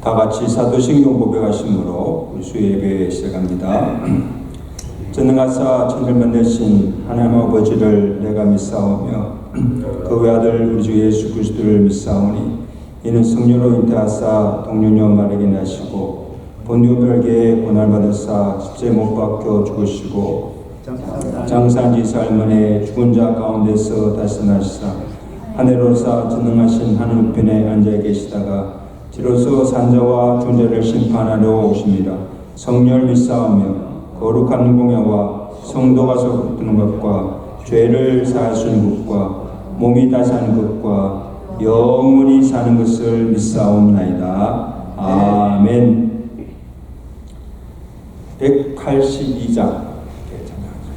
다 같이 사도신경 고백하심으로 우리 수 예배 시작합니다. 전능하사 천일만 되신 하나님 아버지를 내가 믿사오며 그 외아들 우리 주 예수 그리스도를 믿사오니 이는 성령으로 잉태하사 동료녀 마르게 나시고 본디오 별개의 고난을 받으사 십자가에 못 박혀 죽으시고 장사지사 할머니의 죽은 자 가운데서 다시 나시사 하늘로사 전능하신 하늘 우편에 앉아 계시다가 지로서 산자와 존재를 심판하러 오십니다. 성령을 믿사오며 거룩한 공예와 성도가 소급되는 것과 죄를 사하시는 것과 몸이 다시 사는 것과 영원히 사는 것을 믿사옵나이다. 아멘. 182장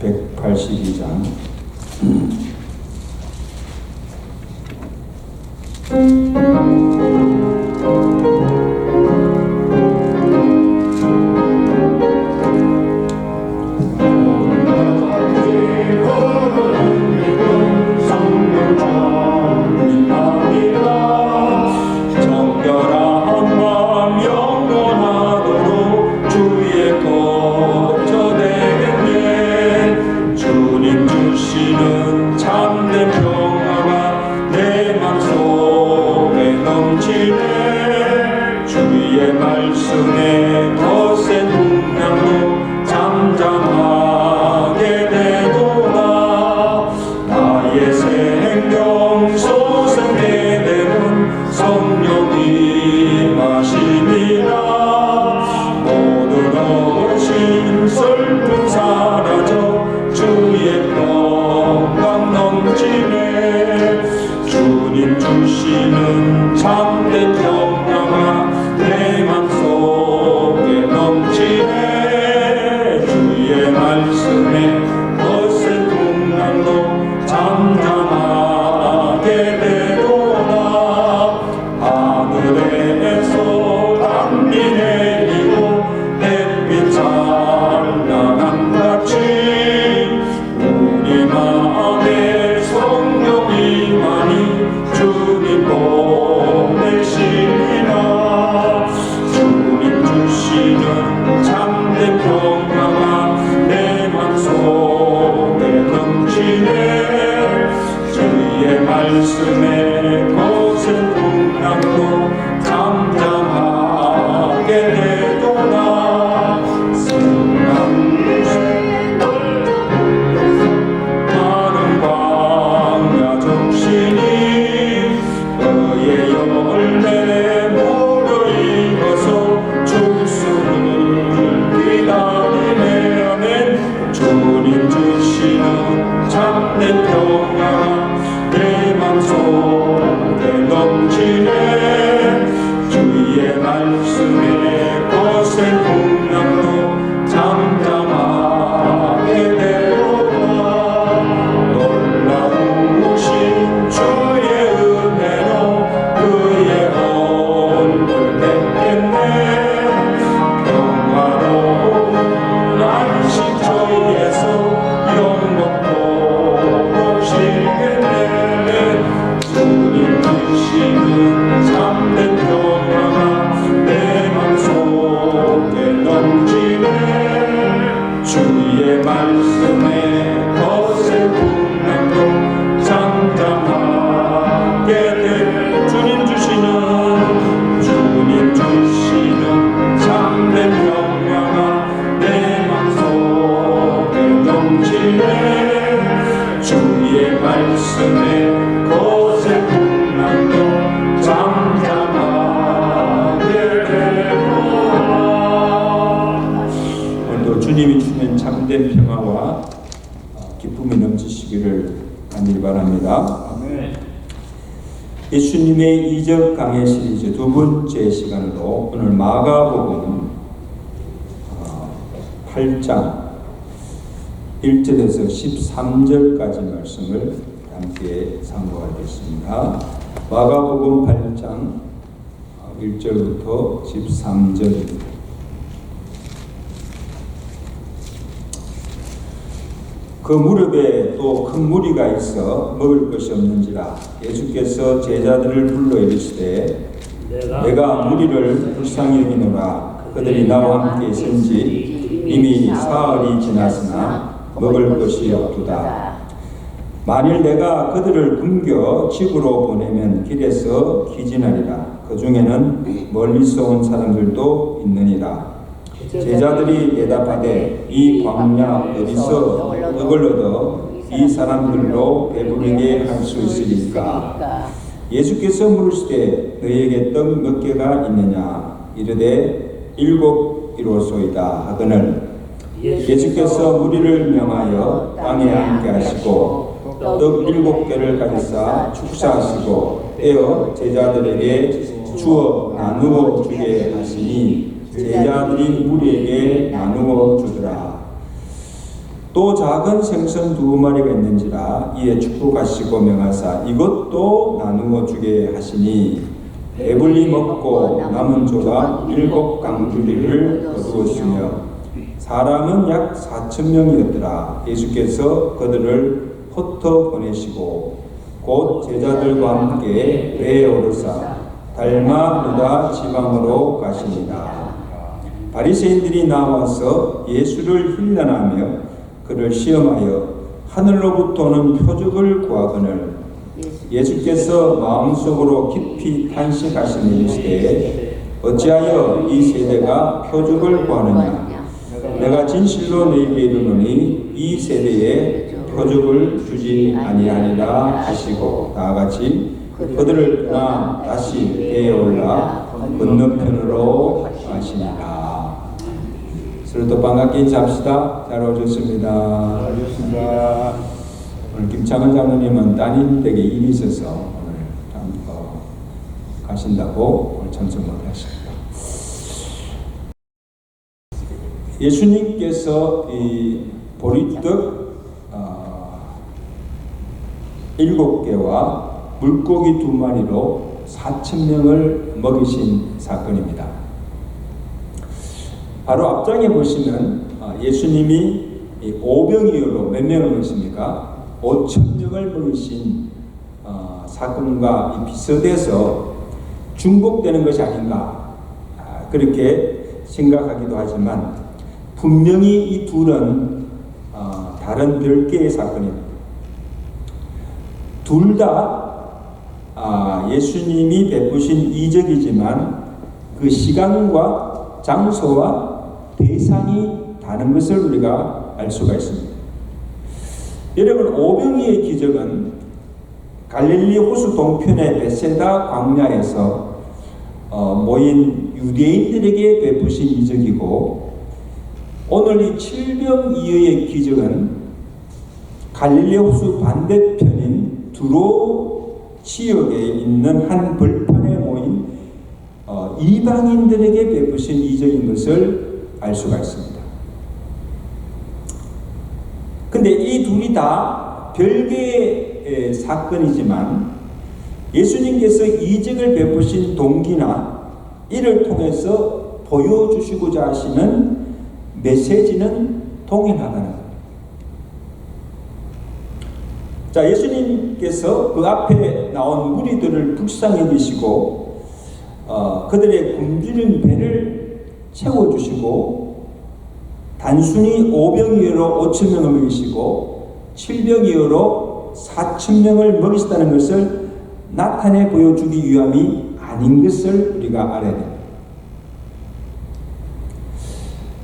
182장 주님이 주는 참된 평화와 기쁨이 넘치시기를 간절히 바랍니다. 예수님의 이적 강해 시리즈 두 번째 시간으로 오늘 마가복음 8장 1절에서 13절까지 말씀을 함께 상고하겠습니다. 마가복음 8장 1절부터 13절입니다. 그 무렵에 또 큰 무리가 있어 먹을 것이 없는지라 예수께서 제자들을 불러 이르시되 내가 무리를 불쌍히 여기노라. 그들이 나와 함께 있은지 이미 사흘이 지났으나 먹을 것이 없도다. 만일 내가 그들을 굶겨 집으로 보내면 길에서 기진하리라. 그 중에는 멀리서 온 사람들도 있느니라. 제자들이 대답하되 이 광야 어디서 떡을 얻어 이 사람들로 배부르게 할 수 있으리까? 예수께서 물으시되 너희에게 떡 몇 개가 있느냐? 이르되 7이로소이다 하거늘 예수께서 무리를 명하여 땅에 앉게 하시고 떡 7개를 가지사 축사하시고 떼어 제자들에게 주어 나누어 주게 하시니 제자들이 무리에게 나누어 주더라. 또 작은 생선 2마리가 있는지라 이에 축복하시고 명하사 이것도 나누어 주게 하시니 배불리 먹고 남은 조각 7강주리를 거두었으며 사람은 약 4,000명이었더라. 예수께서 그들을 흩어 보내시고 곧 제자들과 함께 배에 오르사 달마누다 지방으로 가시니라. 바리새인들이 나와서 예수를 힐난하며 그를 시험하여 하늘로부터는 표적을 구하거늘 예수께서 마음속으로 깊이 탄식하시니 이르시되 어찌하여 이 세대가 표적을 구하느냐? 내가 진실로 너희에게 이르노니 이 세대에 표적을 주지 아니하리라 하시고 다같이 그들을 떠나 다시 배에 올라 건너편으로 가시니라. 서로 또 반갑게 인사합시다. 잘 오셨습니다. 알겠습니다. 오늘 김창원 장로님은 따님 댁에 일이 있어서 오늘 가신다고 오늘 참석 못하십니다. 예수님께서 이 보리떡 7개와 물고기 2마리로 4,000명을 먹이신 사건입니다. 바로 앞장에 보시면 예수님이 오병이어로 몇 명을 먹으십니까? 5,000명을 먹이신 사건과 비슷해서 중복되는 것이 아닌가 그렇게 생각하기도 하지만 분명히 이 둘은 다른 별개의 사건입니다. 둘 다 예수님이 베푸신 이적이지만 그 시간과 장소와 대상이 다른 것을 우리가 알 수가 있습니다. 여러분, 오병이의 기적은 갈릴리 호수 동편의 베세다 광야에서 모인 유대인들에게 베푸신 이적이고 오늘 이 7병이어의 기적은 갈릴리 호수 반대편인 두로 지역에 있는 한 벌판에 모인 이방인들에게 베푸신 이적인 것을 알 수가 있습니다. 근데 이 둘이 다 별개의 사건이지만 예수님께서 이적을 베푸신 동기나 이를 통해서 보여주시고자 하시는 메시지는 동일하다는 겁니다. 자, 예수님께서 그 앞에 나온 무리들을 불쌍히 여기시고 그들의 굶주린 배를 채워주시고 단순히 5병이어로 5,000명을 먹이시고 7병이어로 4,000명을 먹이시다는 것을 나타내 보여주기 위함이 아닌 것을 우리가 알아야 됩니다.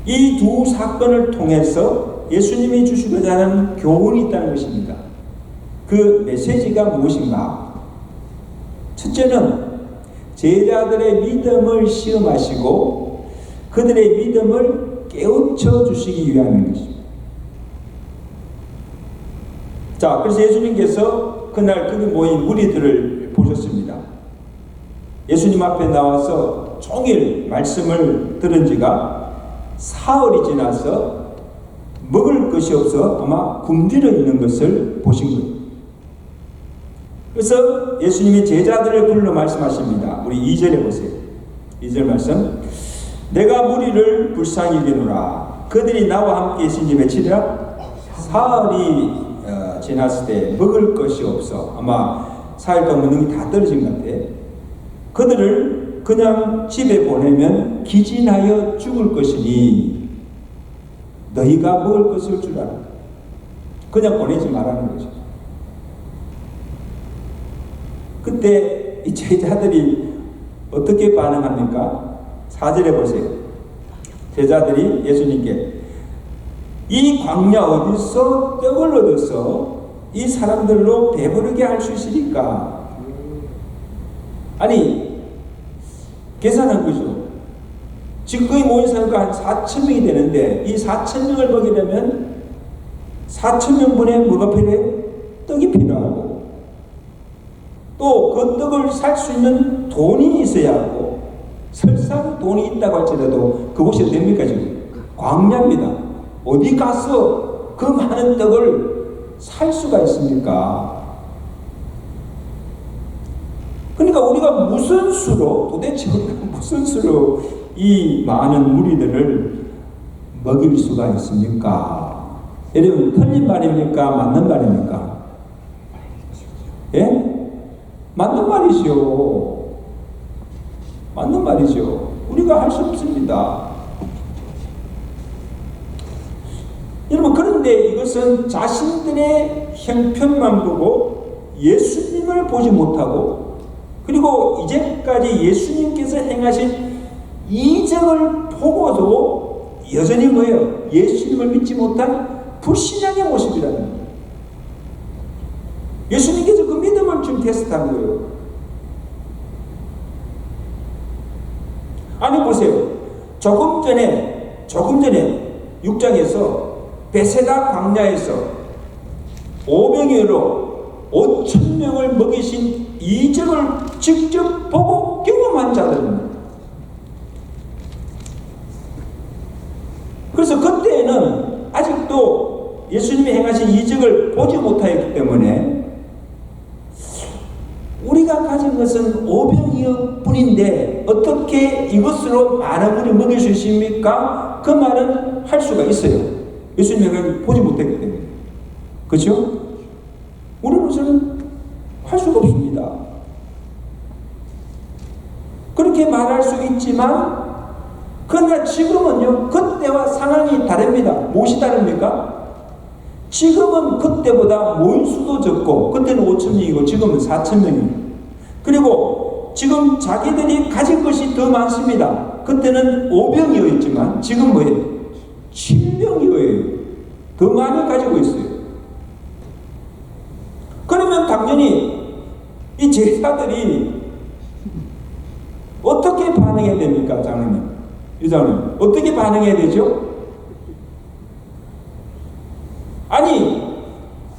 이 두 사건을 통해서 예수님이 주시고자 하는 교훈이 있다는 것입니다. 그 메시지가 무엇인가? 첫째는 제자들의 믿음을 시험하시고 그들의 믿음을 깨우쳐 주시기 위함인 것입니다. 자, 그래서 예수님께서 그날 거기 모인 무리들을 보셨습니다. 예수님 앞에 나와서 종일 말씀을 들은 지가 사흘이 지나서 먹을 것이 없어 아마 굶주려 있는 것을 보신 거예요. 그래서 예수님이 제자들을 불러 말씀하십니다. 우리 2절에 보세요. 2절 말씀. 내가 무리를 불쌍히 여기노라. 그들이 나와 함께 있은 지 며칠이라? 사흘이 지났을 때 먹을 것이 없어. 아마 사흘 동안 먹는 게 다 떨어진 것 같아. 그들을 그냥 집에 보내면 기진하여 죽을 것이니 너희가 먹을 것을 주라. 그냥 보내지 말라는 거죠. 그때 이 제자들이 어떻게 반응합니까? 4절에 보세요. 제자들이 예수님께 이 광야 어디서 떡을 얻어서 이 사람들로 배부르게 할 수 있으니까? 아니, 계산한 거죠. 지금 거의 모인 사람과 한 4,000명이 되는데 이 4,000명을 먹이려면 4,000명분의 뭐가 필요해요? 떡이 필요하고 또 그 떡을 살 수 있는 돈이 있어야 하고 설상 돈이 있다고 할지라도 그곳이 어딥니까 지금? 광야입니다. 어디 가서 그 많은 떡을 살 수가 있습니까? 그러니까 우리가 무슨 수로 도대체 우리가 무슨 수로 이 많은 무리들을 먹일 수가 있습니까? 여러분 틀린 말입니까? 맞는 말입니까? 예? 맞는 말이죠. 맞는 말이죠. 우리가 할 수 없습니다. 여러분 그런데 이것은 자신들의 형편만 보고 예수님을 보지 못하고 그리고 이제까지 예수님께서 행하신 이적을 보고도 여전히 뭐예요? 예수님을 믿지 못한 불신앙의 모습이라는 거예요. 예수님께서 그 믿음을 지금 테스트한 거예요. 아니 보세요. 조금 전에 6장에서 베세다 광야에서 오병이어로 5,000명을 먹이신 이적을 직접 보고 경험한 자들입니다. 그래서 그때는 아직도 예수님이 행하신 이적을 보지 못하였기 때문에 우리가 가진 것은 오병이어 뿐인데 어떻게 이것으로 많은 분이 먹일 수 있습니까? 그 말은 할 수가 있어요. 예수님을 보지 못했기 때문에. 그렇죠? 우리로서는 할 수가 없습니다. 그렇게 말할 수 있지만 그러나 지금은요 그때와 상황이 다릅니다. 무엇이 다릅니까? 지금은 그때보다 모인 수도 적고 그때는 5,000명이고 지금은 4,000명입니다. 그리고 지금 자기들이 가진 것이 더 많습니다. 그때는 5병이었지만 지금 뭐예요? 7병이에요. 더 많이 가지고 있어요. 그러면 당연히 이 제자들이 어떻게 반응해야 됩니까? 장로님, 유장님 어떻게 반응해야 되죠? 아니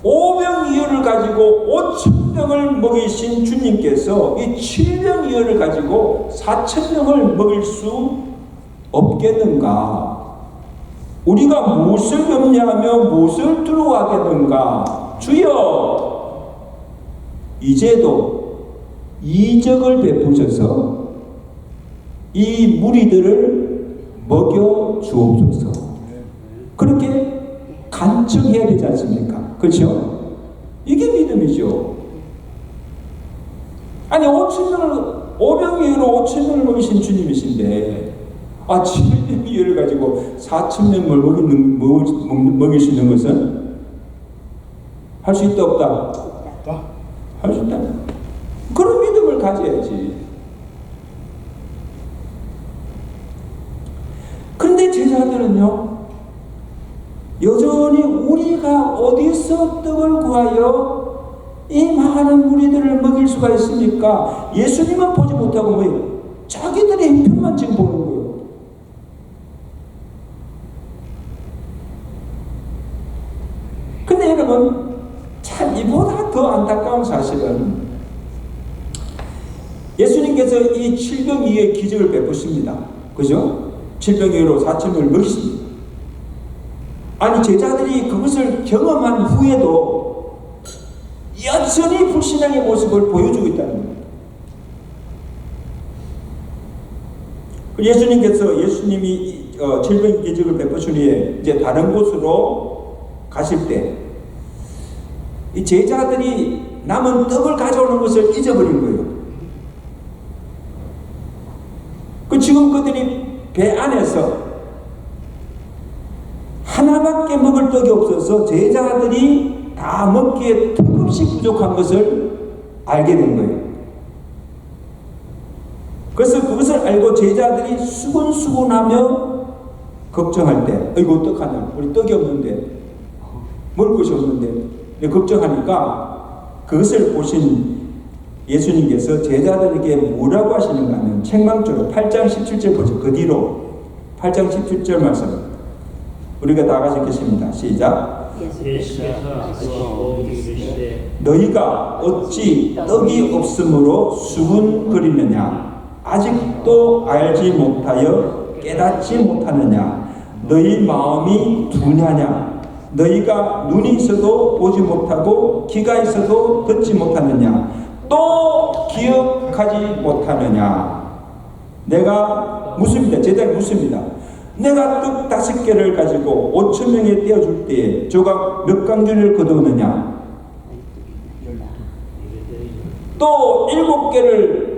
5병이어를 가지고 5,000명을 먹이신 주님께서 이 7병이어를 가지고 4,000명을 먹일 수 없겠는가? 우리가 무엇을 염려하며 무엇을 두려워하겠는가? 주여 이제도 이적을 베푸셔서 이 무리들을 먹여 주옵소서. 그렇게 간청해야 되지 않습니까? 그렇죠? 이게 믿음이죠. 아니 5병이어로 5,000명을 먹이신 주님이신데 7병이어를 가지고 4,000명을 먹일 수 있는 것은 할 수 있다 없다? 없다. 할 수 있다. 그런 믿음을 가져야지. 그런데 제자들은요 여전히 우리가 어디서 떡을 구하여 이 많은 무리들을 먹일 수가 있습니까? 예수님은 보지 못하고 뭐예요? 자기들의 형편만 지금 보는 거예요. 근데 여러분 참 이보다 더 안타까운 사실은 예수님께서 이 7병이어의 기적을 베푸십니다. 그죠? 7병이어로 4,000명을 먹이십니다. 아니 제자들이 그것을 경험한 후에도 여전히 불신앙의 모습을 보여주고 있다는 겁니다. 예수님이 7병 기적을 베푸신 후에 이제 다른 곳으로 가실 때 이 제자들이 남은 떡을 가져오는 것을 잊어버린 거예요. 지금 그들이 배 안에서 하나밖에 먹을 떡이 없어서 제자들이 다 먹기에 턱없이 부족한 것을 알게 된 거예요. 그래서 그것을 알고 제자들이 수군수군하며 걱정할 때, 이거 어떡하냐, 우리 떡이 없는데, 먹을 것이 없는데 걱정하니까 그것을 보신 예수님께서 제자들에게 뭐라고 하시는가 하면 책망조로 8장 17절 보죠. 그 뒤로 8장 17절 말씀 우리가 다 같이 읽겠습니다. 시작. 너희가 어찌 떡이 없으므로 수군거리느냐, 아직도 알지 못하여 깨닫지 못하느냐, 너희 마음이 둔하냐, 너희가 눈이 있어도 보지 못하고 귀가 있어도 듣지 못하느냐, 또 기억하지 못하느냐. 내가 묻습니다. 제자들이 묻습니다. 내가 떡 5개를 가지고 5,000명에 떼어줄 때에 조각 몇 강준을 거두느냐, 또 7개를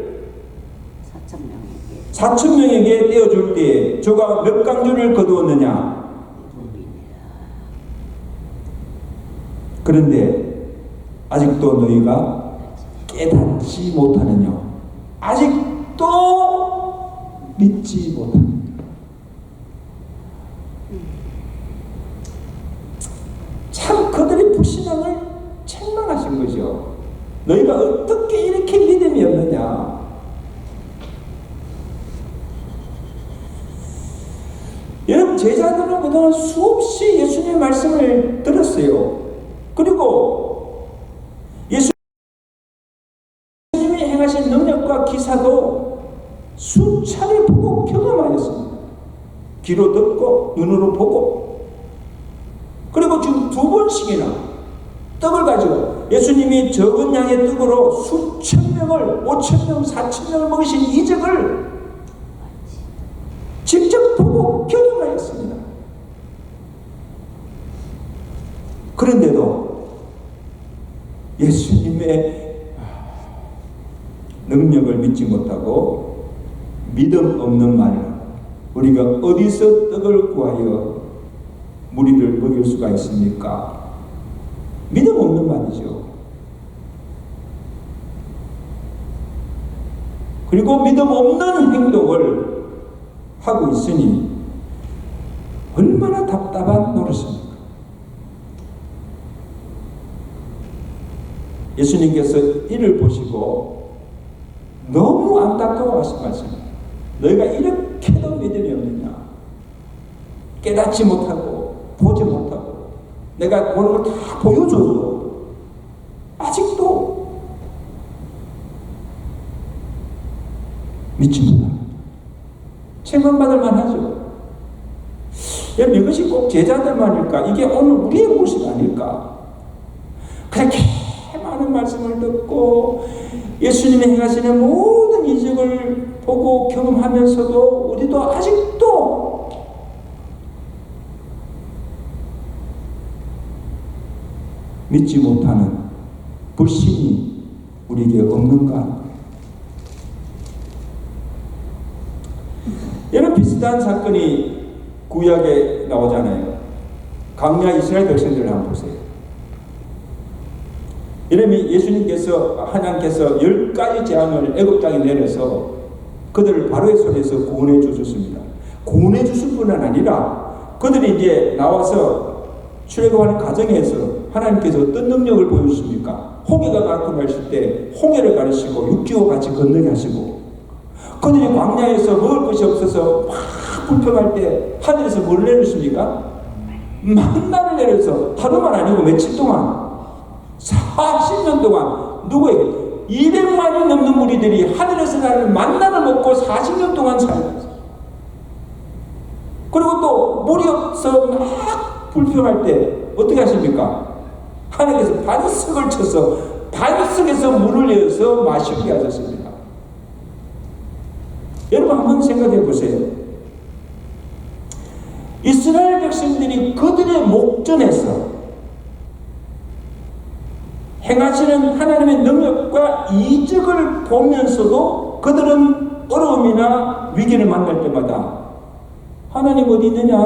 4,000명에게 떼어줄 때에 조각 몇 강준을 거두었느냐. 그런데 아직도 너희가 깨닫지 못하느냐, 아직도 믿지 못하느냐. 참 그들의 불신앙을 책망하신 거죠. 너희가 어떻게 이렇게 믿음이 없느냐. 여러분, 제자들은 그동안 수없이 예수님의 말씀을 들었어요. 그리고 예수님이 행하신 능력과 기사도 수차례 보고 경험하였습니다. 귀로 듣고 눈으로 보고. 그리고 지금 2번씩이나 떡을 가지고 예수님이 적은 양의 떡으로 수천 명을, 5,000명, 4,000명을 먹이신 이적을 직접 보고 경험하였습니다. 그런데도 예수님의 능력을 믿지 못하고 믿음 없는 말을, 우리가 어디서 떡을 구하여 무리를 먹일 수가 있습니까? 믿음 없는 말이죠. 그리고 믿음 없는 행동을 하고 있으니 얼마나 답답한 노릇입니까? 예수님께서 이를 보시고 너무 안타까워하신 말씀입니다. 너희가 이렇게도 믿음이 없느냐? 깨닫지 못하고 보지 못하고 내가 보는 걸 다 보여줘도 아직도 믿지 못합니다. 책망받을 만하죠. 여러분, 이것이 꼭 제자들만일까? 이게 오늘 우리의 모습 아닐까? 그렇게 많은 말씀을 듣고 예수님이 행하시는 모든 이적을 보고 경험하면서도 우리도 아직도 믿지 못하는 불신이 우리에게 없는가? 이런 비슷한 사건이 구약에 나오잖아요. 광야 이스라엘 백성들을 한번 보세요. 이름이 예수님께서, 하나님께서 10가지 재앙을 애굽 땅에 내려서 그들을 바로의 손에서 구원해 주셨습니다. 구원해 주실 뿐만 아니라 그들이 이제 나와서 출애굽하는 과정에서 하나님께서 어떤 능력을 보여주십니까? 홍해가 가르쳐 때 홍해를 가르치고 육지와 같이 건너게 하시고, 그들이 광야에서 먹을 것이 없어서 막 불평할 때 하늘에서 뭘 내렸습니까? 만나를 내려서 하루만 아니고 며칠 동안 40년 동안 누구에게 200만이 넘는 무리들이 하늘에서 나를 만나를 먹고 40년 동안 살았어요. 그리고 또 물이 없어 막 불평할 때 어떻게 하십니까? 하늘에서 반석을 쳐서 반석에서 물을 내어서 마시게 하셨습니다. 여러분 한번 생각해 보세요. 이스라엘 백성들이 그들의 목전에서 행하시는 하나님의 능력과 이적을 보면서도 그들은 어려움이나 위기를 만날 때마다 하나님 어디 있느냐?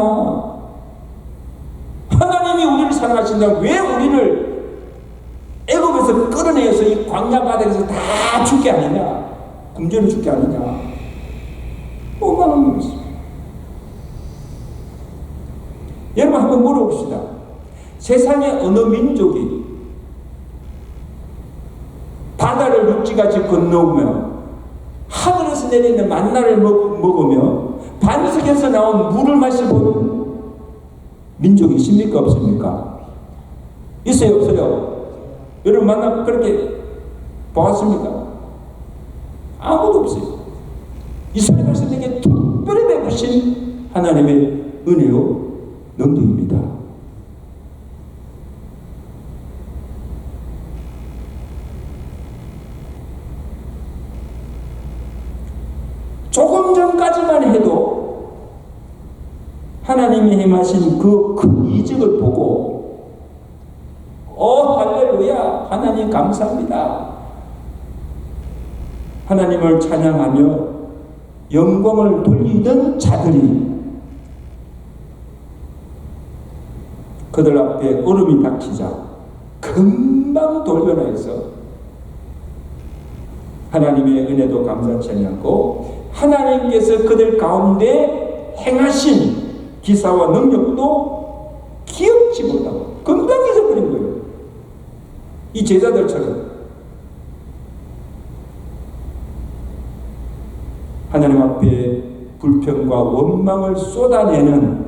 하나님이 우리를 사랑하신다면 왜 우리를 애굽에서 끌어내서 이 광야 바다에서 다 죽게 하느냐? 굶주려 죽게 하느냐? 원망하는 것입니다. 여러분 한번 물어봅시다. 세상의 어느 민족이 바다를 육지같이 건너오며 하늘에서 내리는 만나를 먹으며 반석에서 나온 물을 마셔본 민족이 있습니까? 없습니까? 있어요? 없어요? 여러분 만나 그렇게 보았습니까? 아무도 없어요. 이스라엘 백성에게 특별히 베푸신 하나님의 은혜요 능력입니다. 조금 전까지만 해도 하나님이 행하신 그 큰 이적을 보고 할렐루야 하나님 감사합니다. 하나님을 찬양하며 영광을 돌리던 자들이 그들 앞에 얼음이 닥치자 금방 돌변하여서 하나님의 은혜도 감사치 않고 하나님께서 그들 가운데 행하신 기사와 능력도 기억지 못하고 금방 잊어버린 거예요. 이 제자들처럼 하나님 앞에 불평과 원망을 쏟아내는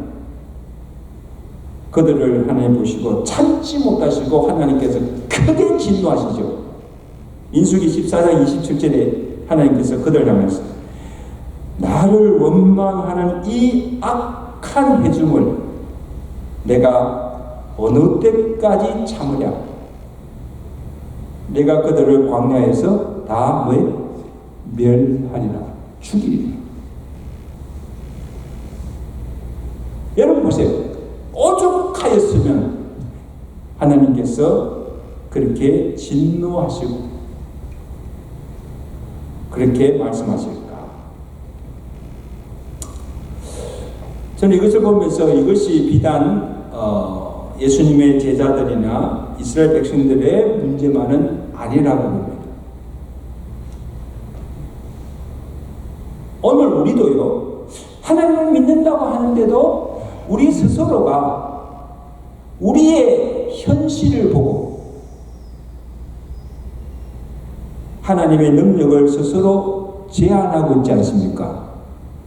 그들을 하나님 보시고 참지 못하시고 하나님께서 크게 진노하시죠. 민수기 14장 27절에 하나님께서 그들을 향해서 나를 원망하는 이 악한 해중을 내가 어느 때까지 참으랴. 내가 그들을 광야에서 다 멸하리라. 죽이리라. 여러분 보세요. 오죽하였으면 하나님께서 그렇게 진노하시고 그렇게 말씀하실까? 저는 이것을 보면서 이것이 비단 예수님의 제자들이나 이스라엘 백성들의 문제만은 아니라고 봅니다. 오늘 우리도요, 하나님을 믿는다고 하는데도 우리 스스로가 우리의 현실을 보고 하나님의 능력을 스스로 제한하고 있지 않습니까?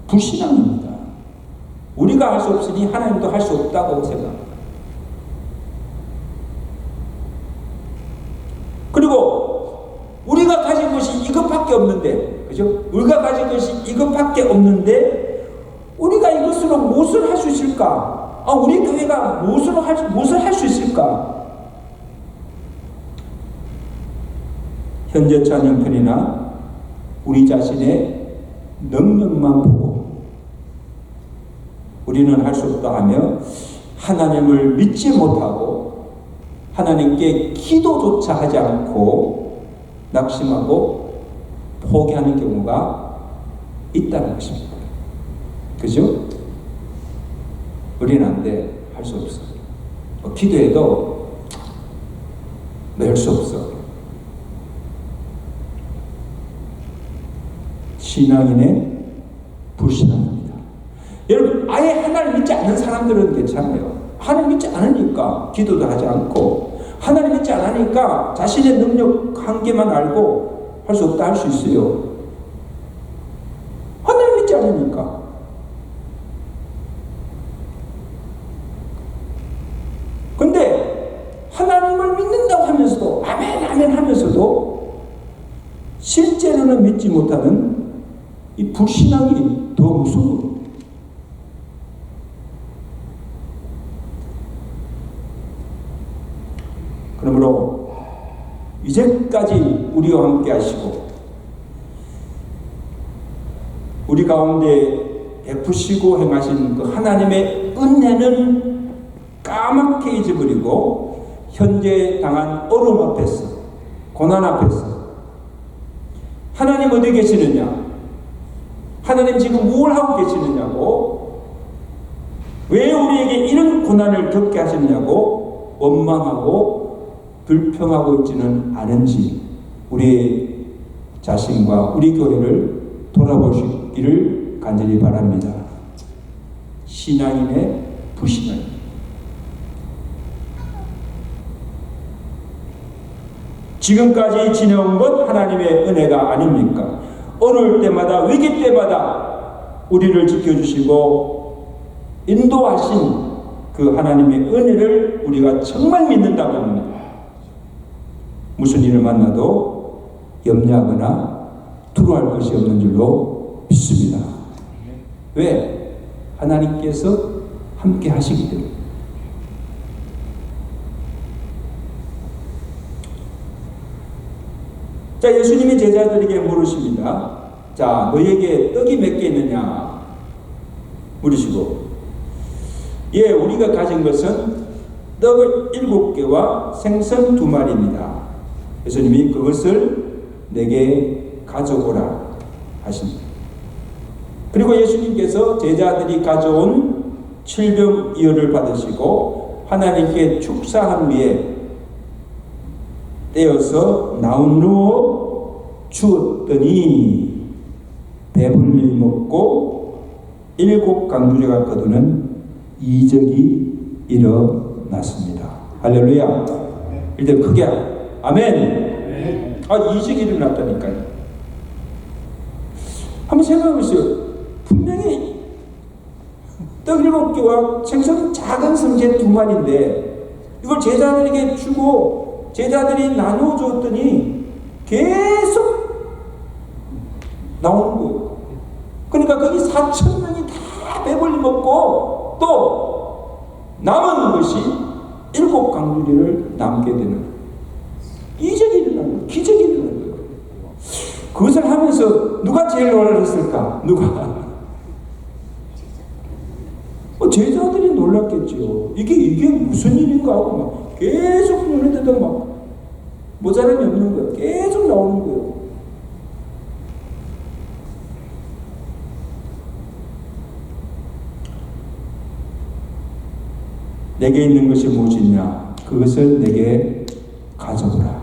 불신앙입니다. 우리가 할 수 없으니 하나님도 할 수 없다고 생각합니다. 그리고 우리가 가진 것이 이것밖에 없는데, 그죠? 우리가 가진 것이 이것밖에 없는데 우리가 이것으로 무엇을 할 수 있을까? 우리 교회가 무엇을 할 수 있을까? 현재 찬양편이나 우리 자신의 능력만 보고 우리는 할 수 없다 하며 하나님을 믿지 못하고 하나님께 기도조차 하지 않고 낙심하고 포기하는 경우가 있다는 것입니다. 그죠? 우리는 안 돼. 할 수 없어. 기도해도 낼 수 없어. 신앙인의 불신앙입니다. 여러분, 아예 하나님 믿지 않는 사람들은 괜찮아요. 하나님 믿지 않으니까 기도도 하지 않고 하나님 믿지 않으니까 자신의 능력 한계만 알고 할 수 없다 할 수 있어요. 하나님 믿지 않으니까. 근데 하나님을 믿는다고 하면서도 아멘 아멘 하면서도 실제로는 믿지 못하는 이 불신앙이 더 무서워요. 그러므로 이제까지 우리와 함께 하시고 우리 가운데 베푸시고 행하신 그 하나님의 은혜는 까맣게 잊어버리고 현재 당한 어려움 앞에서 고난 앞에서 하나님 어디 계시느냐? 하나님 지금 뭘 하고 계시느냐고? 왜 우리에게 이런 고난을 겪게 하셨냐고 원망하고 불평하고 있지는 않은지 우리 자신과 우리 교회를 돌아보시기를 간절히 바랍니다. 신앙인의 불신앙. 지금까지 지내온 것 하나님의 은혜가 아닙니까? 어려울 때마다 위기 때마다 우리를 지켜주시고 인도하신 그 하나님의 은혜를 우리가 정말 믿는다고 합니다. 무슨 일을 만나도 염려하거나 두려워할 것이 없는 줄로 믿습니다. 왜? 하나님께서 함께 하시기 때문에. 자, 예수님이 제자들에게 물으십니다. 자, 너에게 떡이 몇 개 있느냐? 물으시고, 예, 우리가 가진 것은 떡을 7개와 생선 2마리입니다. 예수님이 그것을 내게 가져오라 하십니다. 그리고 예수님께서 제자들이 가져온 7병이어를 받으시고 하나님께 축사한 후에 떼어서 나누어 주었더니 배불리 먹고 7강주제가 거두는 이적이 일어났습니다. 할렐루야. 일단 크게 아멘. 이적이 일어났다니까요. 한번 생각해보세요. 분명히 떡 7개와 생선 작은 성게 2마리인데 이걸 제자들에게 주고 제자들이 나누어 줬더니 계속 나오는 거예요. 그러니까 거기 4,000명이 다 배불리 먹고 또 남은 것이 7강주리를 남게 되는 이적이 일어나는 거예요. 기적이 일어나는 거예요. 그것을 하면서 누가 제일 놀랐을까? 누가? 제자들이 놀랐겠죠. 이게 무슨 일인가 하고 막 계속 놀는데도 막 모자람이 없는 거예요. 계속 나오는 거예요. 내게 있는 것이 무엇이냐? 그것을 내게 가져오라.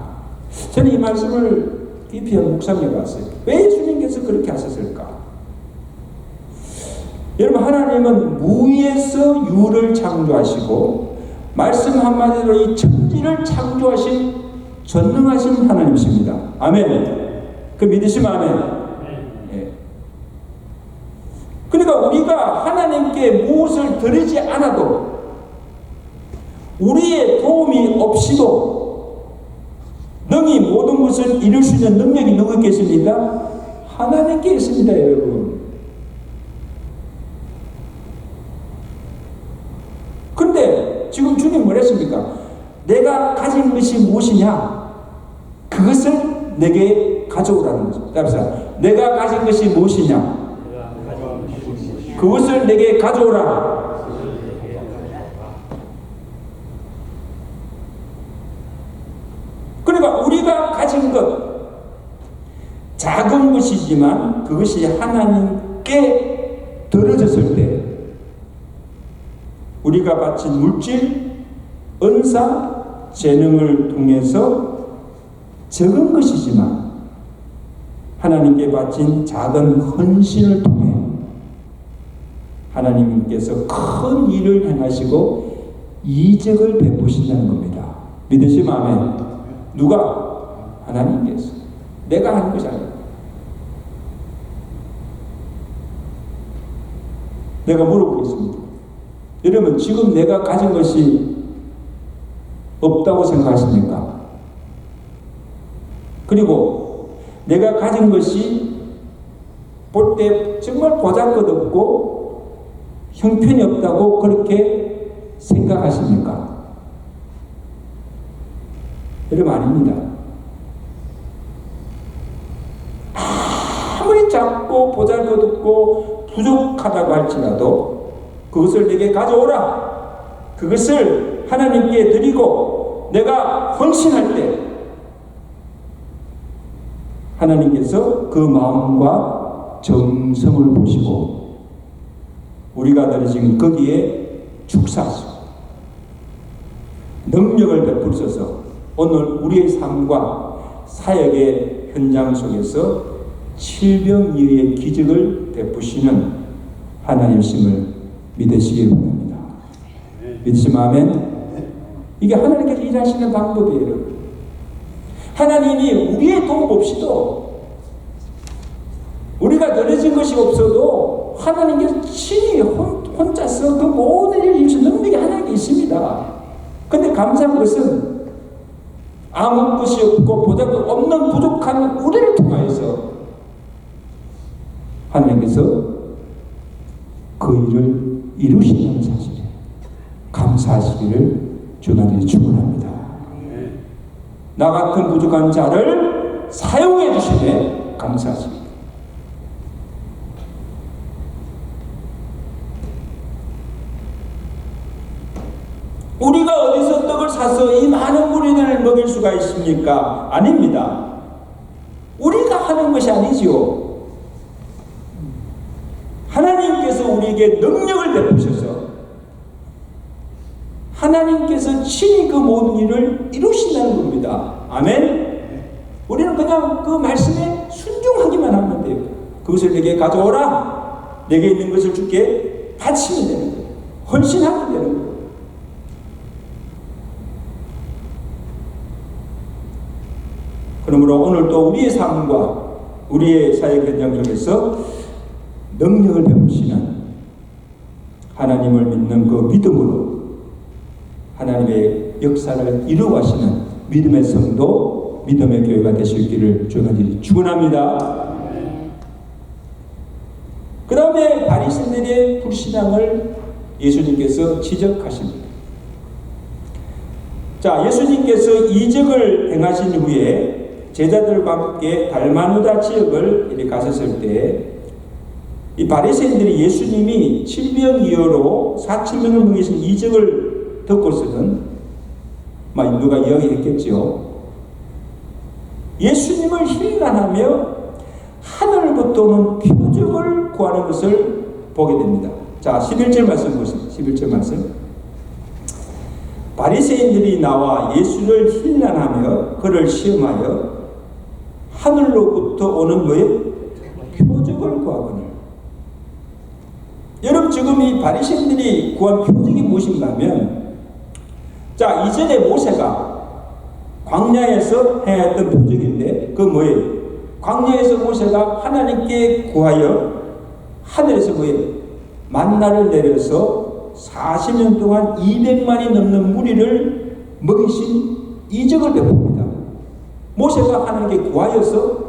저는 이 말씀을 깊이 묵상해 봤어요. 왜 예수님께서 그렇게 하셨을까? 여러분, 하나님은 무에서 유를 창조하시고 말씀 한마디로 이 천지를 창조하신 전능하신 하나님이십니다. 아멘. 그 믿으시면 아멘. 예. 그러니까 우리가 하나님께 무엇을 드리지 않아도 우리의 도움이 없이도 능히 모든 것을 이룰 수 있는 능력이 누구에게 있습니까? 하나님께 있습니다, 여러분. 그런데 지금 주님 뭐라 했습니까? 내가 가진 것이 무엇이냐? 그것을 내게 가져오라는 거죠. 따라서 내가 가진 것이 무엇이냐? 그것을 내게 가져오라. 그러니까 우리가 가진 것 작은 것이지만 그것이 하나님께 드려졌을 때 우리가 바친 물질, 은사, 재능을 통해서 적은 것이지만 하나님께 바친 작은 헌신을 통해 하나님께서 큰 일을 행하시고 이적을 베푸신다는 겁니다. 믿으시면 아멘. 누가? 하나님께서. 내가 하는 것이 아니에요. 내가 물어보겠습니다. 여러분, 지금 내가 가진 것이 없다고 생각하십니까? 그리고 내가 가진 것이 볼 때 정말 보잘것없고 형편이 없다고 그렇게 생각하십니까? 여러분, 아닙니다. 아무리 작고 보잘것없고 부족하다고 할지라도 그것을 내게 가져오라. 그것을 하나님께 드리고 내가 헌신할 때 하나님께서 그 마음과 정성을 보시고 우리가 드려진 거기에 축사하시고 능력을 베풀어서 오늘 우리의 삶과 사역의 현장 속에서 질병이의 기적을 베푸시는 하나님이심을 믿으시기 바랍니다. 믿으시면 아멘. 이게 하나님께서 일하시는 방법이에요. 하나님이 우리의 도움 없이도 우리가 늘어진 것이 없어도 하나님께서 친히 혼자서 그 모든 일을 이루신 능력이 하나님께 있습니다. 근데 감사한 것은 아무 것이 없고 보잘것 없는 부족한 우리를 통하여서 하나님께서 그 일을 이루신다는 사실에 감사하시기를 주님께 축원합니다. 나 같은 부족한 자를 사용해 주시되 감사하십니다. 우리가 어디서 떡을 사서 이 많은 무리들을 먹일 수가 있습니까? 아닙니다. 우리가 하는 것이 아니지요. 하나님께서 우리에게 능력을 베푸셔서 하나님께서 친히 그 모든 일을 이루신다는 겁니다. 아멘. 우리는 그냥 그 말씀에 순종하기만 하면 돼요. 그것을 내게 가져오라. 내게 있는 것을 주께 바치면 되는 거예요. 헌신하면 되는 거예요. 그러므로 오늘 또 우리의 삶과 우리의 사역 현장 속에서 능력을 베푸시는 하나님을 믿는 그 믿음으로 하나님의 역사를 이루어가시는 믿음의 성도, 믿음의 교회가 되실 길을 주님께 축원합니다. 그 다음에 바리새인들의 불신앙을 예수님께서 지적하십니다. 자, 예수님께서 이적을 행하신 후에 제자들과 함께 달마누다 지역을 이렇게 가셨을 때 이 바리새인들이 예수님이 질병이어로 4,000명을 먹이신 이적을 듣고서는 막 누가 이야기했겠죠. 예수님을 힐난하며 하늘부터 오는 표적을 구하는 것을 보게 됩니다. 자, 11절 말씀 보세요. 11절 말씀. 바리새인들이 나와 예수를 힐난하며 그를 시험하여 하늘로부터 오는 뭐예요? 표적을 구하거늘. 여러분, 지금 이 바리새인들이 구한 표적이 무엇인가 하면, 자, 이전에 모세가 광야에서 행했던 표적인데 그 뭐예요? 광야에서 모세가 하나님께 구하여 하늘에서 뭐예요? 만나를 내려서 40년 동안 200만이 넘는 무리를 먹이신 이적을 베풉니다. 모세가 하나님께 구하여서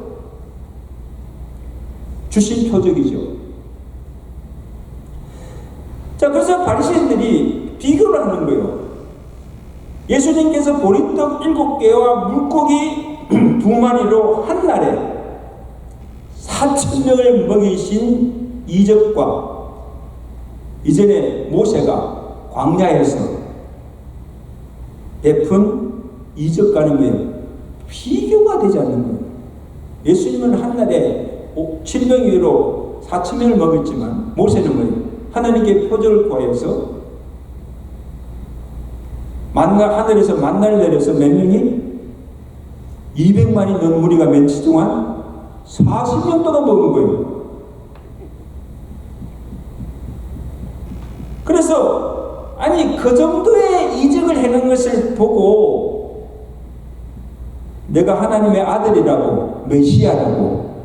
주신 표적이죠. 자, 그래서 바리새인들이 비교를 하는 거예요. 예수님께서 보리떡 7개와 물고기 2마리로 한 날에 4,000명을 먹이신 이적과 이전에 모세가 광야에서 베푼 이적과는 뭐예요? 비교가 되지 않는 거예요. 예수님은 한 날에 7명으로 4,000명을 먹였지만 모세는 뭐예요? 하나님께 표적을 구하여서 하늘에서 만나를 내려서 몇 명이? 200만이 넘는 무리가 며칠 동안 40년 동안 먹은 거예요. 그래서 아니 그 정도의 이적을 해놓은 것을 보고 내가 하나님의 아들이라고 메시아라고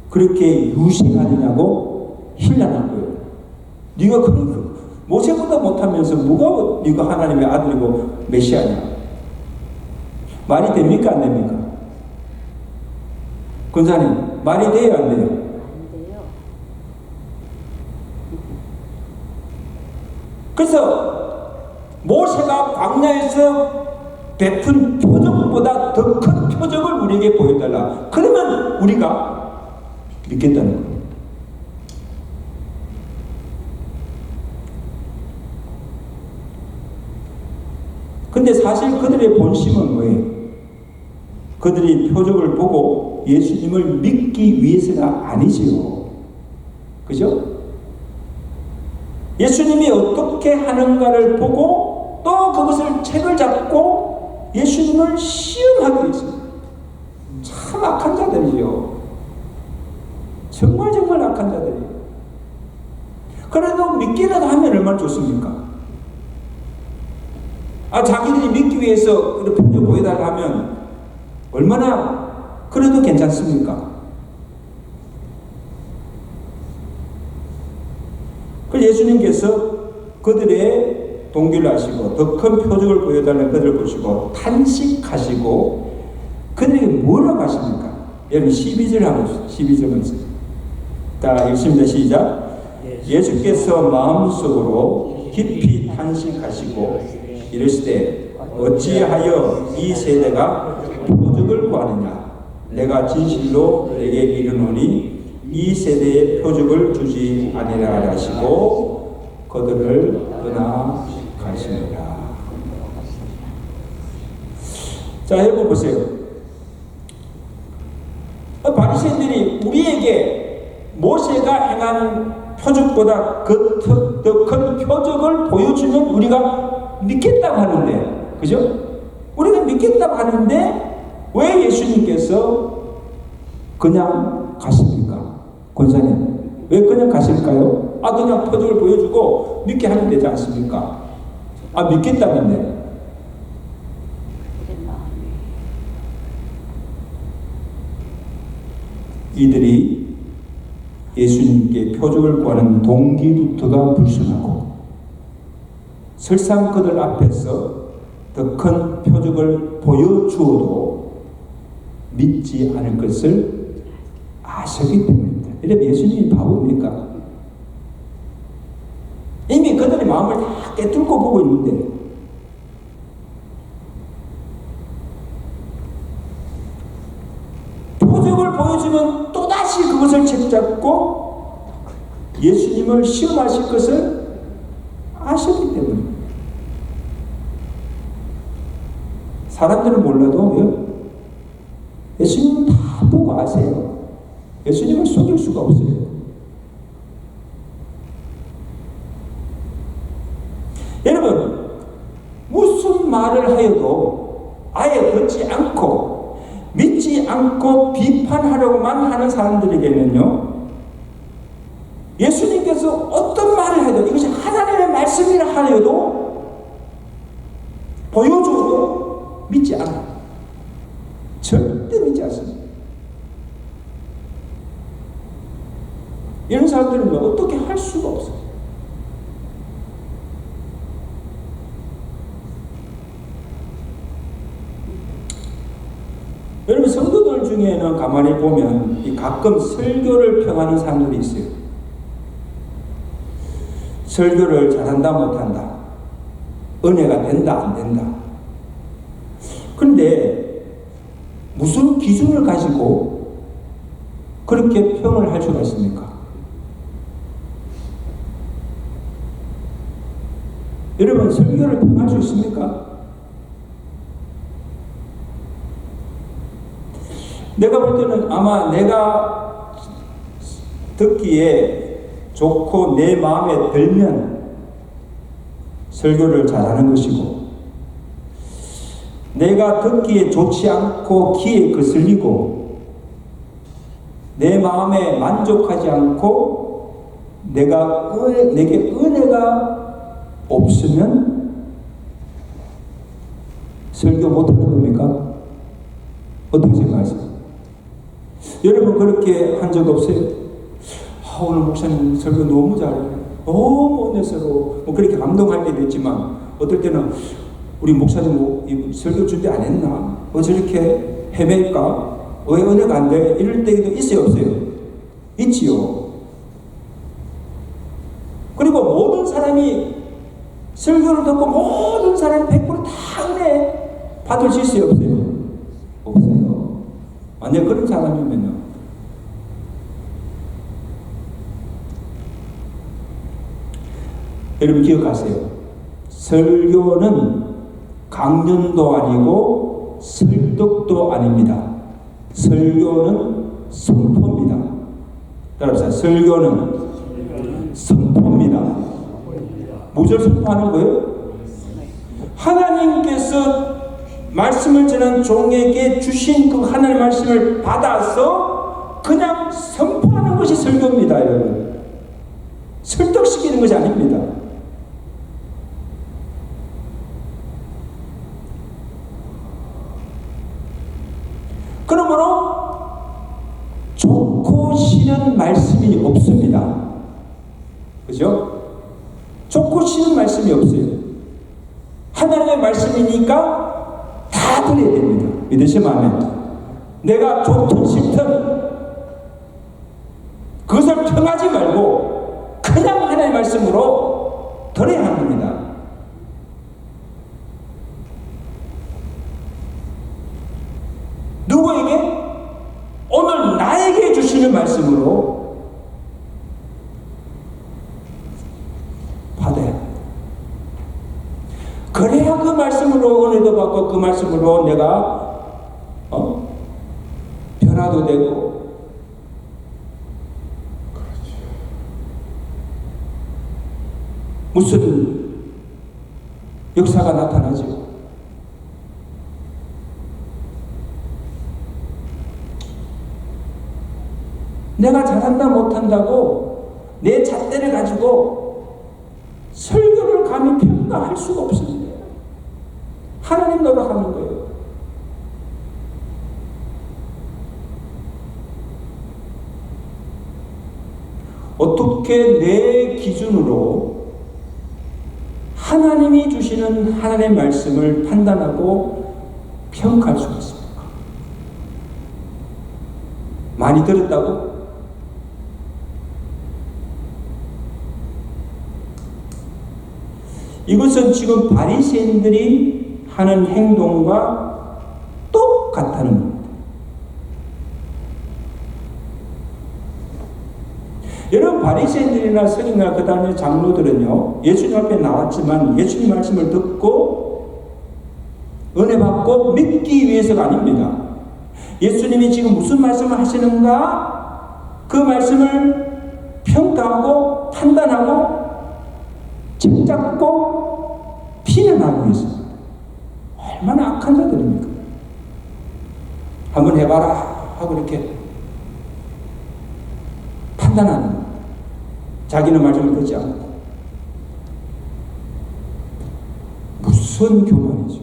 그렇게 유식하느냐고 힐난한 거예요. 네가 모세보다 못하면서 누가 네가 하나님의 아들이고 메시아냐? 말이 됩니까 안 됩니까? 권사님, 말이 돼요 안 돼요? 안 돼요. 그래서 모세가 광야에서 베푼 표적보다 더 큰 표적을 우리에게 보여달라. 그러면 우리가 믿겠다는 거예요. 근데 사실 그들의 본심은 뭐예요? 그들이 표적을 보고 예수님을 믿기 위해서가 아니지요. 그죠? 예수님이 어떻게 하는가를 보고 또 그것을 책을 잡고 예수님을 시험하기 위해서. 참 악한 자들이죠. 정말 악한 자들이에요. 그래도 믿기라도 하면 얼마나 좋습니까? 자기들이 믿기 위해서 표정 보여달라 하면 얼마나 그래도 괜찮습니까? 그래서 예수님께서 그들의 동기를 아시고 더 큰 표적을 보여달라는 그들을 보시고 탄식하시고 그들에게 뭐라고 하십니까? 여러분 12절 한번 12절 먼저. 자, 읽습니다. 시작. 예수께서 마음속으로 깊이 탄식하시고 이르시되 어찌하여 이 세대가 표적을 구하느냐? 내가 진실로 내게 이르노니 이 세대에 표적을 주지 아니라 하시고 그들을 떠나 가시니라. 자, 여러분 보세요. 바리새인들이 우리에게 모세가 행한 표적보다 더 큰 표적을 보여주면 우리가 믿겠다고 하는데, 그죠? 우리가 믿겠다고 하는데 왜 예수님께서 그냥 가십니까? 권사님, 왜 그냥 가실까요? 그냥 표적을 보여주고 믿게 하면 되지 않습니까? 믿겠다는데. 이들이 예수님께 표적을 구하는 동기부터가 불순하고 설상 그들 앞에서 더 큰 표적을 보여주어도 믿지 않을 것을 아셨기 때문입니다. 이러면 예수님이 바보입니까? 이미 그들의 마음을 다 깨뚫고 보고 있는데 표적을 보여주면 또다시 그것을 책잡고 예수님을 시험하실 것을 아셨기 때문입니다. 사람들은 몰라도 예수님은 다 보고 아세요. 예수님을 속일 수가 없어요. 여러분, 무슨 말을 하여도 아예 듣지 않고 믿지 않고 비판하려고만 하는 사람들에게는요, 예수님께서 어떤 말을 해도 이것이 하나님의 말씀이라 하여도 보여줘도 믿지 않아요. 절대 믿지 않습니다. 이런 사람들은 어떻게 할 수가 없어요. 여러분, 성도들 중에는 가만히 보면 가끔 설교를 평하는 사람들이 있어요. 설교를 잘한다 못한다, 은혜가 된다 안 된다. 그런데 무슨 기준을 가지고 그렇게 평을 할 수가 있습니까? 여러분, 설교를 평할 수 있습니까? 내가 볼 때는 아마 내가 듣기에 좋고 내 마음에 들면 설교를 잘하는 것이고, 내가 듣기에 좋지 않고 귀에 거슬리고 내 마음에 만족하지 않고 내게 은혜가 없으면 설교 못하는 겁니까? 어떻게 생각하세요? 여러분, 그렇게 한 적 없어요? 오늘 목사님 설교 너무 잘해요. 너무 은혜스러워. 그렇게 감동할 때도 있지만, 어떨 때는 우리 목사님 설교 준비 안 했나? 저렇게 헤맬까? 왜 은혜가 안 돼? 이럴 때도 있어요, 없어요? 있지요. 그리고 모든 사람이 설교를 듣고 모든 사람이 100% 다 은혜 받을 수 있어요, 없어요? 없어요. 만약 그런 사람이면요, 여러분 기억하세요. 설교는 강연도 아니고 설득도 아닙니다. 설교는 선포입니다. 따라합시다. 설교는 선포입니다. 무엇을 선포하는 거예요? 하나님께서 말씀을 전한 종에게 주신 그 하나님의 말씀을 받아서 그냥 선포하는 것이 설교입니다, 여러분. 설득시키는 것이 아닙니다. 그러므로 좋고 싫은 말씀이 없습니다. 그죠? 좋고 싫은 말씀이 없어요. 하나님의 말씀이니까 다 들어야 됩니다. 믿으시면 아멘. 내가 좋든 싫든 그것을 평하지 말고 그냥 하나님의 말씀으로 들어야 합니다. 누구에게? 오늘 나에게 주시는 말씀으로 받아야 합니다. 그래야 그 말씀으로 은혜도 받고 그 말씀으로 내가 변화도 되고 무슨 역사가 나타나죠. 내가 잘한다 못한다고 내 잣대를 가지고 설교를 감히 평가할 수가 없습니다. 하나님 노릇하는 거예요. 어떻게 내 기준으로 하나님이 주시는 하나님의 말씀을 판단하고 평가할 수가 있습니까? 많이 들었다고? 이것은 지금 바리새인들이 하는 행동과 똑같다는 겁니다. 여러분, 바리새인들이나 서기나 그 다음에 장로들은요, 예수님 앞에 나왔지만 예수님 말씀을 듣고 은혜 받고 믿기 위해서가 아닙니다. 예수님이 지금 무슨 말씀을 하시는가 그 말씀을 평가하고 판단하고 책잡고 피해나기 위해서. 얼마나 악한 자들입니까? 한번 해봐라 하고 이렇게 판단하는 거예요. 자기는 말씀을 듣지 않고. 무슨 교만이죠.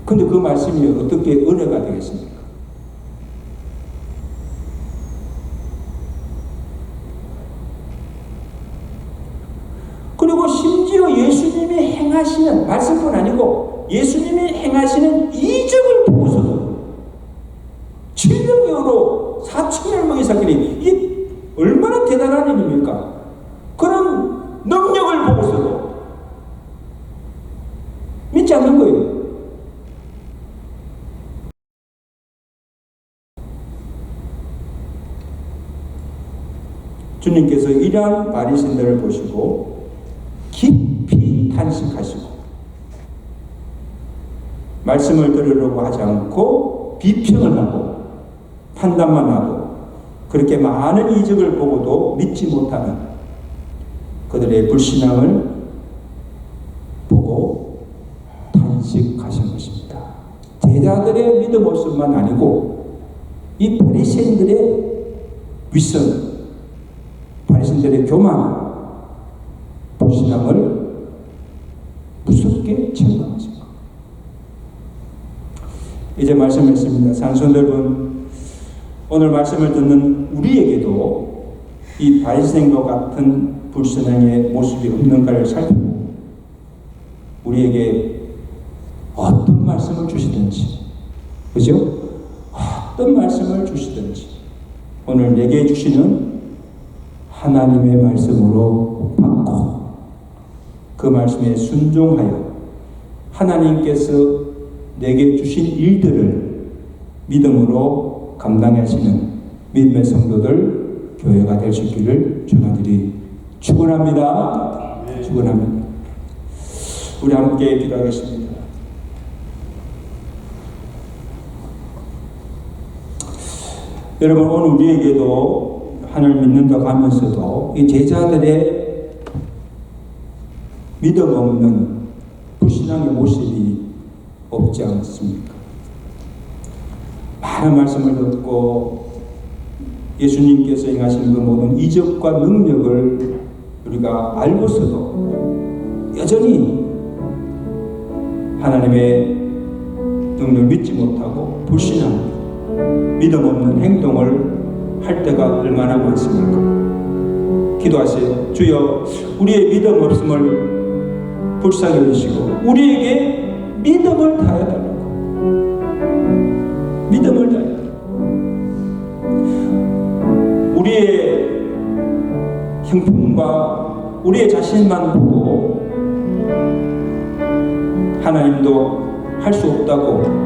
근데 그 말씀이 어떻게 은혜가 되겠습니까? 그리고 심지어 예수님이 행하시는 말씀뿐 아니고 예수님이 행하시는 이적을 보고서도 700명으로 4,000명의 사건이 이게 얼마나 대단한 일입니까? 그런 능력을 보고서도 믿지 않는 거예요. 주님께서 이러한 바리새인들을 보시고 깊이 탄식하시고 말씀을 들으려고 하지 않고 비평을 하고 판단만 하고 그렇게 많은 이적을 보고도 믿지 못하는 그들의 불신앙을 보고 탄식하신 것입니다. 제자들의 믿음 없음만 아니고 이 바리새인들의 위선, 바리새인들의 교만, 불신앙을 무섭게 책망하신 것. 이제 말씀했습니다. 산성도 여러분, 오늘 말씀을 듣는 우리에게도 이 바리새인과 같은 불신앙의 모습이 없는가를 살펴보고 우리에게 어떤 말씀을 주시든지, 그죠? 어떤 말씀을 주시든지 오늘 내게 주시는 하나님의 말씀으로 받고 그 말씀에 순종하여 하나님께서 내게 주신 일들을 믿음으로 감당하시는 믿음의 성도들 교회가 될 수 있기를 주님들이 축원합니다. 축원합니다. 우리 함께 기도하겠습니다. 여러분, 오늘 우리에게도 하나님을 믿는다고 하면서도 이 제자들의 믿음 없는 불신앙의 모습이 없지 않습니까? 많은 말씀을 듣고 예수님께서 행하신 그 모든 이적과 능력을 우리가 알고서도 여전히 하나님의 능력을 믿지 못하고 불신합니다. 믿음 없는 행동을 할 때가 얼마나 많습니까? 기도하세요. 주여, 우리의 믿음 없음을 불쌍히 여기시고 우리에게 믿음을 다해달라고. 믿음을 다해달라고. 우리의 형편과 우리의 자신만 보고 하나님도 할 수 없다고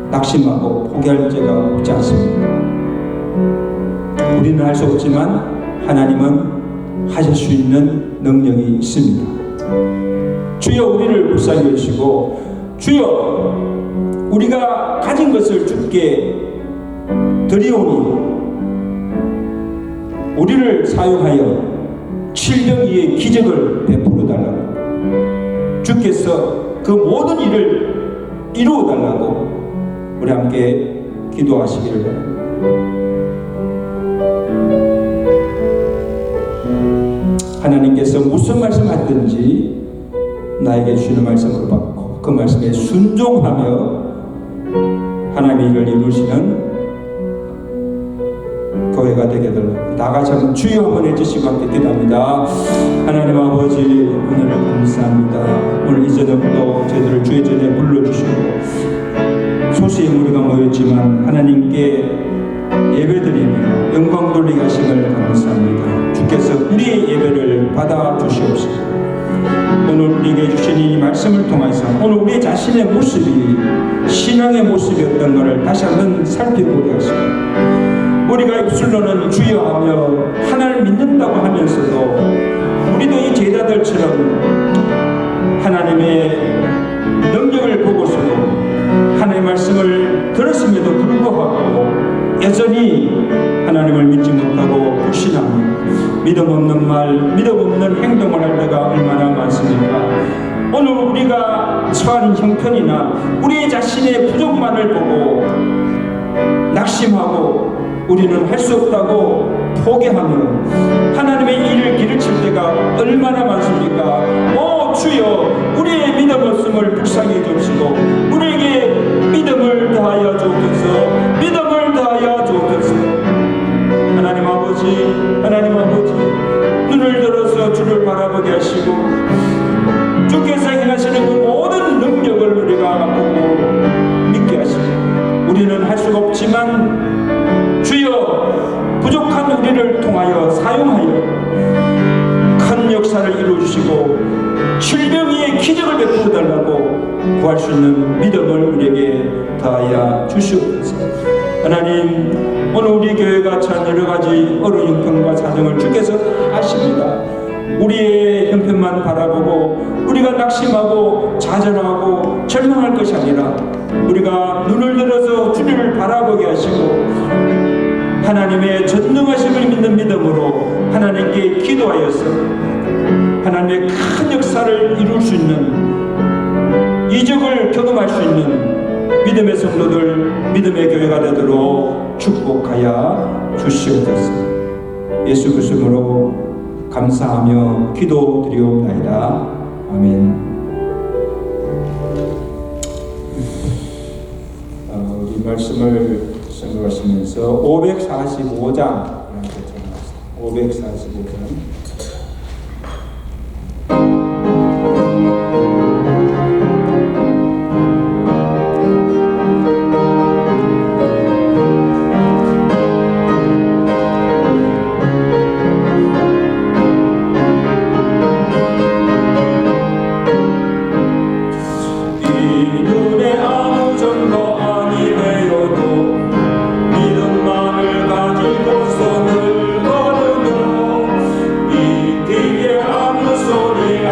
낙심하고 포기할 죄가 없지 않습니까? 우리는 할 수 없지만 하나님은 하실 수 있는 능력이 있습니다. 주여, 우리를 불쌍히 여기시고 주여, 우리가 가진 것을 주께 드리오니 우리를 사용하여 칠병이의 기적을 베풀어 달라고, 주께서 그 모든 일을 이루어 달라고 우리 함께 기도하시기를 바랍니다. 하나님께서 무슨 말씀하든지 나에게 주시는 말씀으로 받고 그 말씀에 순종하며 하나님의 일을 이루시는 교회가 되게 달라고 다 같이 한번 주여 한번 해주시고 함께 기도합니다. 하나님 아버지, 오늘을 감사합니다. 오늘 이 저녁도 저희들을 주의 전에 불러주시고 소수의 무리가 모였지만 하나님께 예배드리며 영광 돌리게 하심을 감사합니다. 주께서 우리의 예배를 받아주시옵소서. 오늘 우리에게 주신 이 말씀을 통해서 오늘 우리 자신의 모습이 신앙의 모습이었던 것을 다시 한번 살펴보게 하시고 우리가 입술로는 주여 하며 하나님을 믿는다고 하면서도 우리도 이 제자들처럼 하나님의 능력을 보고서도 하나님의 말씀을 들었음에도 불구하고 여전히 하나님을 믿지 못하고 불신하며 믿음 없는 말, 믿음 없는 행동을 할 때가 얼마나 많습니까? 오늘 우리가 처한 형편이나 우리 자신의 부족만을 보고 낙심하고 우리는 할 수 없다고 포기하며 하나님의 일을 길을 칠 때가 얼마나 많습니까? 오 주여, 우리의 믿음 없음을 불쌍히 주시고 우리에게 믿음을 다하여 주옵소서. 믿음을 다하여 주옵소서. 하나님 아버지, 눈을 들어서 주를 바라보게 하시고 주께서 행하시는 그 모든 능력을 우리가 보고 믿게 하시고 우리는 할 수가 없지만 주여, 부족한 우리를 통하여 사용하여 큰 역사를 이루어주시고 질병의 기적을 베풀어 달라고 구할 수 있는 믿음을 우리에게 다하여 주시옵소서. 하나님, 오늘 우리 교회가 처한 여러 가지 어려운 형편과 사정을 주께서 아십니다. 우리의 형편만 바라보고 우리가 낙심하고 좌절하고 절망할 것이 아니라 우리가 눈을 들어서 주님을 바라보게 하시고 하나님의 전능하심을 믿는 믿음으로 하나님께 기도하여서 하나님의 큰 역사를 이룰 수 있는 이적을 경험할 수 있는 믿음의 성도들, 믿음의 교회가 되도록 축복하여 주시옵소서. 예수 그리스도로 감사하며 기도드리옵나이다. 아멘. 이 말씀을 생각하시면서 545장 545장 믿음만을 가지고서는 걸으며 이 길에 아무 소리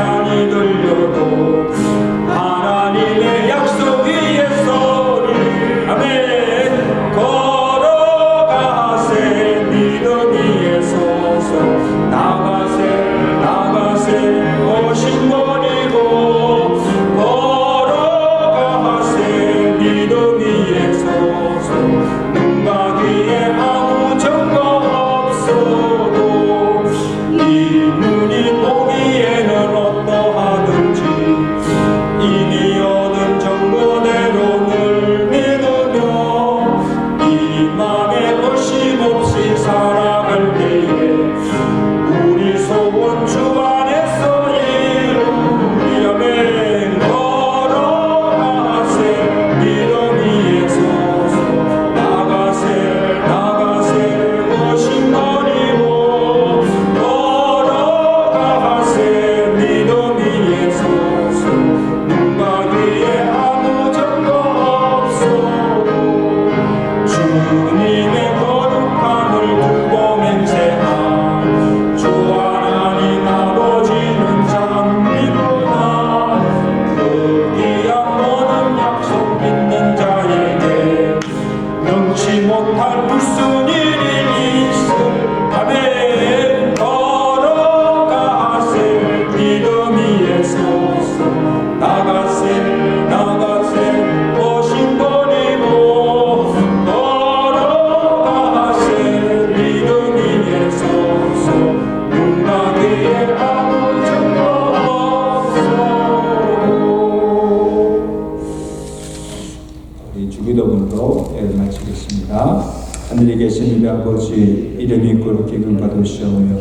우리 아버지 이름이 거룩히 받으시오며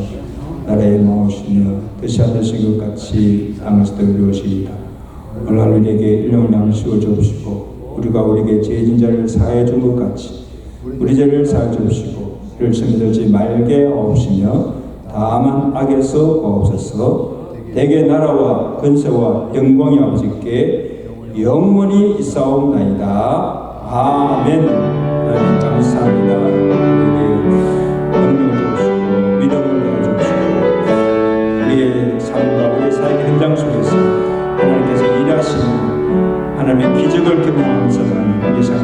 나라의 마오시며 뜻이 하되신 것 같이 땅에서도 이루어지이다. 오늘 우리에게 일용을 나누시고 주옵시고 우리가 우리에게 죄진 자를 사하여 준 것 같이 우리 죄를 사하여 주옵시고 이를 정들지 말게 하옵시며 다만 악에서 구하옵소서. 대개 나라와 근세와 영광이 아버지께 영원히 있사옵나이다. 아멘. 하나님 감사합니다. 우리에게 능력을 주옵시고 믿음을 주옵시고 우리의 삶과 우리의 사역의 현장 속에서 하나님께서 일하시는 하나님의 기적을 경험하면서 사는 우리 삶을